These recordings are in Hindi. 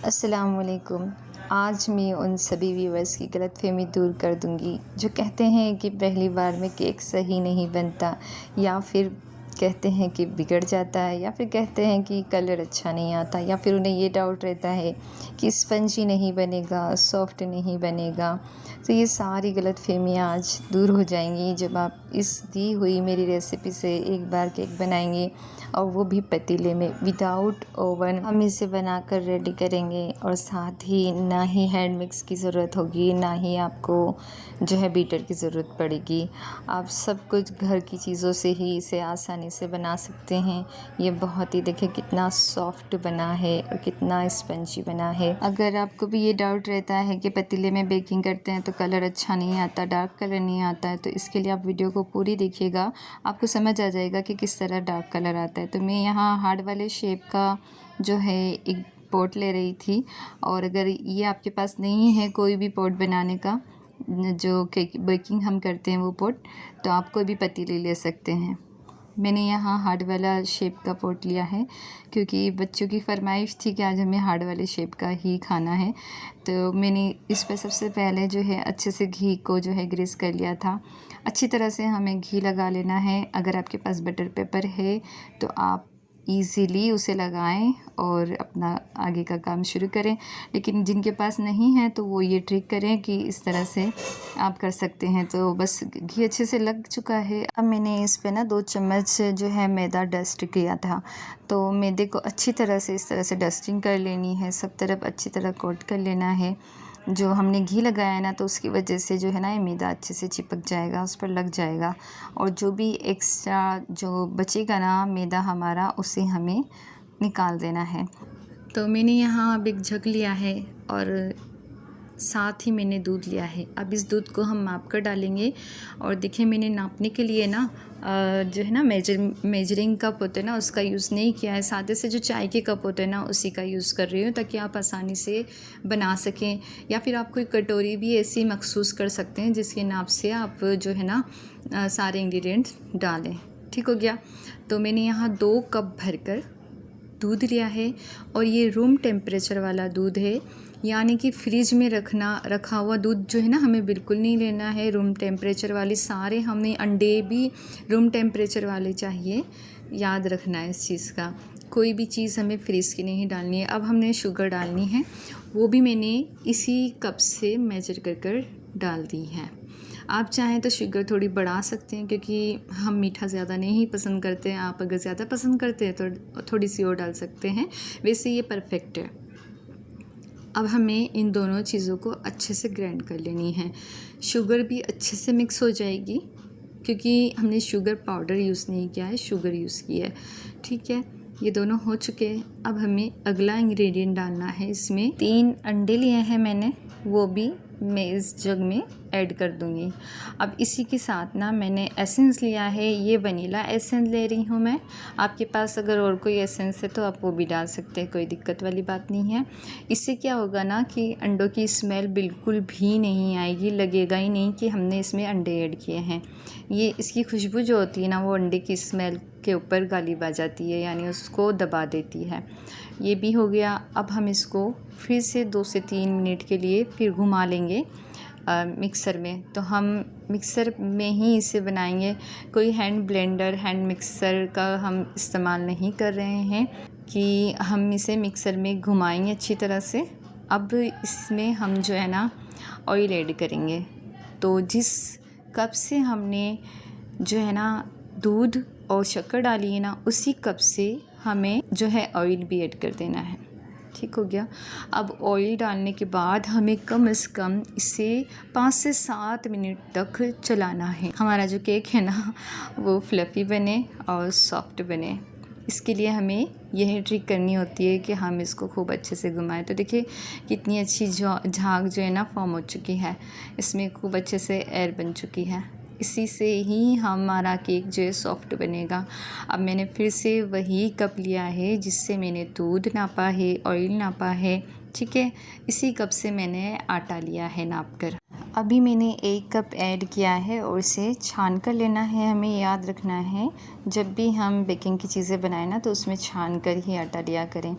अस्सलामुअलैकुम। आज मैं उन सभी व्यूअर्स की गलतफ़हमी दूर कर दूँगी जो कहते हैं कि पहली बार में केक सही नहीं बनता, या फिर कहते हैं कि बिगड़ जाता है, या फिर कहते हैं कि कलर अच्छा नहीं आता, या फिर उन्हें ये डाउट रहता है कि स्पंजी नहीं बनेगा, सॉफ्ट नहीं बनेगा। तो ये सारी गलतफ़हमियाँ आज दूर हो जाएंगी जब आप इस दी हुई मेरी रेसिपी से एक बार केक बनाएंगे, और वो भी पतीले में विदाउट ओवन। हम इसे बनाकर रेडी करेंगे, और साथ ही ना ही हैंड मिक्स की ज़रूरत होगी, ना ही आपको जो है बीटर की ज़रूरत पड़ेगी। आप सब कुछ घर की चीज़ों से ही इसे आसानी से बना सकते हैं। ये बहुत ही देखिए कितना सॉफ्ट बना है और कितना स्पंजी बना है। अगर आपको भी ये डाउट रहता है कि पतीले में बेकिंग करते हैं तो कलर अच्छा नहीं आता, डार्क कलर नहीं आता है, तो इसके लिए आप वीडियो को पूरी देखिएगा, आपको समझ आ जाएगा कि किस तरह डार्क कलर आता है। तो मैं यहाँ हार्ड वाले शेप का जो है एक पॉट ले रही थी, और अगर ये आपके पास नहीं है कोई भी पॉट बनाने का जो केक बेकिंग हम करते हैं वो पॉट, तो आप कोई भी पतीले ले सकते हैं। मैंने यहाँ हार्ड वाला शेप का पॉट लिया है क्योंकि बच्चों की फरमाइश थी कि आज हमें हार्ड वाले शेप का ही खाना है। तो मैंने इस पर सबसे पहले जो है अच्छे से घी को जो है ग्रीस कर लिया था। अच्छी तरह से हमें घी लगा लेना है। अगर आपके पास बटर पेपर है तो आप ईज़िली उसे लगाएं और अपना आगे का काम शुरू करें, लेकिन जिनके पास नहीं है तो वो ये ट्रिक करें कि इस तरह से आप कर सकते हैं। तो बस घी अच्छे से लग चुका है। अब मैंने इस पे ना 2 चम्मच जो है मैदा डस्ट किया था, तो मैदे को अच्छी तरह से इस तरह से डस्टिंग कर लेनी है, सब तरफ अच्छी तरह कोट कर लेना है। जो हमने घी लगाया है ना, तो उसकी वजह से जो है ना ये मैदा अच्छे से चिपक जाएगा, उस पर लग जाएगा, और जो भी एक्स्ट्रा जो बचेगा ना मैदा हमारा, उसे हमें निकाल देना है। तो मैंने यहाँ अब एक जग लिया है और साथ ही मैंने दूध लिया है। अब इस दूध को हम माप कर डालेंगे, और देखिए मैंने नापने के लिए ना जो है ना मेजरिंग कप होता है ना, उसका यूज़ नहीं किया है। सादे से जो चाय के कप होते हैं ना, उसी का यूज़ कर रही हूँ ताकि आप आसानी से बना सकें। या फिर आप कोई कटोरी भी ऐसी मखसूस कर सकते हैं जिसके नाप से आप जो है ना सारे इंग्रेडिएंट्स डालें। ठीक हो गया। तो मैंने यहाँ 2 कप भरकर दूध लिया है, और ये रूम टेम्परेचर वाला दूध है, यानी कि फ्रिज में रखा हुआ दूध जो है ना हमें बिल्कुल नहीं लेना है। रूम टेम्परेचर वाले सारे हमें अंडे भी रूम टेम्परेचर वाले चाहिए, याद रखना है इस चीज़ का। कोई भी चीज़ हमें फ्रिज की नहीं डालनी है। अब हमने शुगर डालनी है, वो भी मैंने इसी कप से मेजर कर डाल दी है। आप चाहें तो शुगर थोड़ी बढ़ा सकते हैं क्योंकि हम मीठा ज़्यादा नहीं पसंद करते हैं। आप अगर ज़्यादा पसंद करते हैं तो थोड़ी सी और डाल सकते हैं, वैसे ये परफेक्ट है। अब हमें इन दोनों चीज़ों को अच्छे से ग्राइंड कर लेनी है। शुगर भी अच्छे से मिक्स हो जाएगी क्योंकि हमने शुगर पाउडर यूज़ नहीं किया है, शुगर यूज़ की है। ठीक है, ये दोनों हो चुके हैं। अब हमें अगला इंग्रेडिएंट डालना है। इसमें 3 अंडे लिए हैं मैंने, वो भी मैं इस जग में ऐड कर दूँगी। अब इसी के साथ ना मैंने एसेंस लिया है, ये वनीला एसेंस ले रही हूँ मैं। आपके पास अगर और कोई एसेंस है तो आप वो भी डाल सकते हैं, कोई दिक्कत वाली बात नहीं है। इससे क्या होगा ना कि अंडों की स्मेल बिल्कुल भी नहीं आएगी, लगेगा ही नहीं कि हमने इसमें अंडे ऐड किए हैं। ये इसकी खुशबू जो होती है ना, वो अंडे की स्मेल के ऊपर गालिब आ जाती है, यानी उसको दबा देती है। ये भी हो गया। अब हम इसको फिर से 2 से 3 मिनट के लिए फिर घुमा लेंगे मिक्सर में। तो हम मिक्सर में ही इसे बनाएंगे, कोई हैंड ब्लेंडर हैंड मिक्सर का हम इस्तेमाल नहीं कर रहे हैं कि हम इसे मिक्सर में घुमाएंगे अच्छी तरह से। अब इसमें हम जो है ना ऑयल ऐड करेंगे। तो जिस कप से हमने जो है ना दूध और शक्कर डाली है ना, उसी कप से हमें जो है ऑयल भी ऐड कर देना है। ठीक हो गया। अब ऑयल डालने के बाद हमें कम से कम इसे 5 से 7 मिनट तक चलाना है। हमारा जो केक है ना वो फ्लफ़ी बने और सॉफ्ट बने। इसके लिए हमें यह ट्रिक करनी होती है कि हम इसको खूब अच्छे से घुमाएं। तो देखिए कितनी अच्छी झाग जो है ना फॉर्म हो चुकी है, इसमें खूब अच्छे से एयर बन चुकी है। इसी से ही हमारा केक जो है सॉफ्ट बनेगा। अब मैंने फिर से वही कप लिया है जिससे मैंने दूध नापा है, ऑयल नापा है। ठीक है, इसी कप से मैंने आटा लिया है नाप कर। अभी मैंने 1 कप ऐड किया है और इसे छान कर लेना है। हमें याद रखना है जब भी हम बेकिंग की चीज़ें बनाएं ना तो उसमें छान कर ही आटा लिया करें।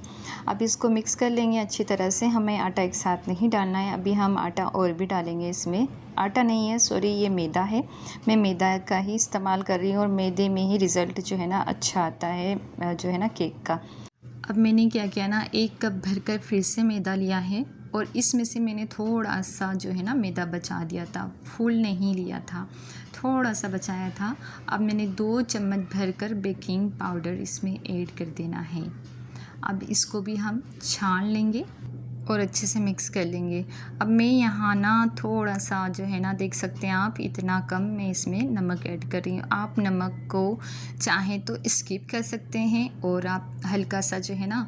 अब इसको मिक्स कर लेंगे अच्छी तरह से। हमें आटा एक साथ नहीं डालना है। अभी हम आटा और भी डालेंगे इसमें। आटा नहीं है, सॉरी, ये मैदा है। मैं मैदा का ही इस्तेमाल कर रही हूँ और मैदे में ही रिज़ल्ट जो है ना अच्छा आता है, जो है ना केक का। अब मैंने क्या किया ना, 1 कप भरकर फिर से मैदा लिया है और इसमें से मैंने थोड़ा सा जो है ना मैदा बचा दिया था, फुल नहीं लिया था, थोड़ा सा बचाया था। अब मैंने 2 चम्मच भरकर बेकिंग पाउडर इसमें ऐड कर देना है। अब इसको भी हम छान लेंगे और अच्छे से मिक्स कर लेंगे। अब मैं यहाँ ना थोड़ा सा जो है ना, देख सकते हैं आप, इतना कम मैं इसमें नमक ऐड कर रही हूँ। आप नमक को चाहें तो स्किप कर सकते हैं और आप हल्का सा जो है ना,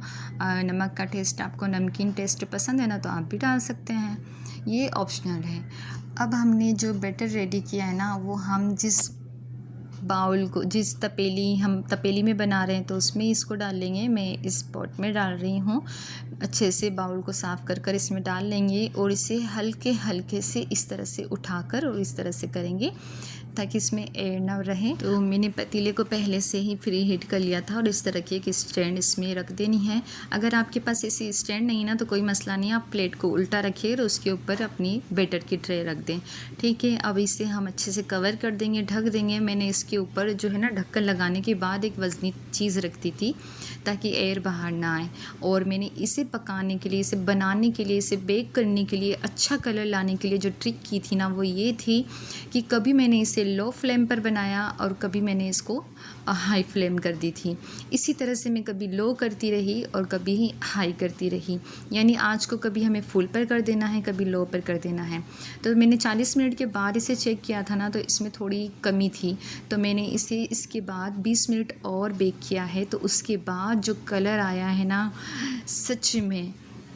नमक का टेस्ट, आपको नमकीन टेस्ट पसंद है ना तो आप भी डाल सकते हैं, ये ऑप्शनल है। अब हमने जो बैटर रेडी किया है ना, वो हम जिस बाउल को, जिस तपेली में बना रहे हैं तो उसमें इसको डाल लेंगे। मैं इस पॉट में डाल रही हूँ। अच्छे से बाउल को साफ़ कर इसमें डाल लेंगे और इसे हल्के हल्के से इस तरह से उठाकर और इस तरह से करेंगे ताकि इसमें एयर ना रहे। तो मैंने पतीले को पहले से ही प्री हीट कर लिया था और इस तरह की एक स्टैंड इसमें रख देनी है। अगर आपके पास ऐसी स्टैंड नहीं ना तो कोई मसला नहीं, आप प्लेट को उल्टा रखिए और उसके ऊपर अपनी बैटर की ट्रे रख दें। ठीक है, अब इसे हम अच्छे से कवर कर देंगे, ढक देंगे। मैंने इसके ऊपर जो है ना ढक्कन लगाने के बाद एक वज़नी चीज़ रख दी थी ताकि एयर बाहर ना आए। और मैंने इसे पकाने के लिए, इसे बनाने के लिए, इसे बेक करने के लिए, अच्छा कलर लाने के लिए जो ट्रिक की थी ना, वो ये थी कि कभी मैंने इसे लो फ्लेम पर बनाया और कभी मैंने इसको हाई फ्लेम कर दी थी। इसी तरह से मैं कभी लो करती रही और कभी ही हाई करती रही, यानी आँच को कभी हमें फुल पर कर देना है, कभी लो पर कर देना है। तो मैंने 40 मिनट के बाद इसे चेक किया था ना, तो इसमें थोड़ी कमी थी, तो मैंने इसे इसके बाद 20 मिनट और बेक किया है। तो उसके बाद जो कलर आया है ना, सच में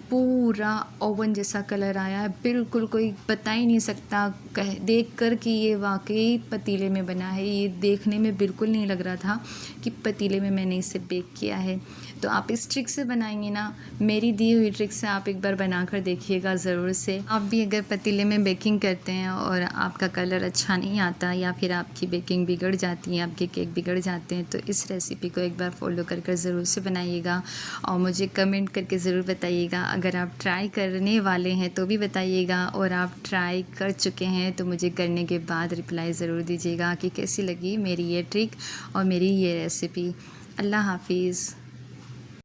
पूरा ओवन जैसा कलर आया है। बिल्कुल कोई बता ही नहीं सकता देख कर कि ये वाकई पतीले में बना है। ये देखने में बिल्कुल नहीं लग रहा था कि पतीले में मैंने इसे बेक किया है। तो आप इस ट्रिक से बनाएंगे ना, मेरी दी हुई ट्रिक से आप एक बार बना कर देखिएगा ज़रूर से। आप भी अगर पतीले में बेकिंग करते हैं और आपका कलर अच्छा नहीं आता या फिर आपकी बेकिंग बिगड़ जाती है, आपके केक बिगड़ जाते हैं, तो इस रेसिपी को एक बार फॉलो कर ज़रूर से बनाइएगा और मुझे कमेंट करके ज़रूर बताइएगा। अगर आप ट्राई करने वाले हैं तो भी बताइएगा, और आप ट्राई कर चुके हैं तो मुझे करने के बाद रिप्लाई ज़रूर दीजिएगा कि कैसी लगी मेरी ये ट्रिक और मेरी ये रेसिपी। अल्लाह हाफिज़।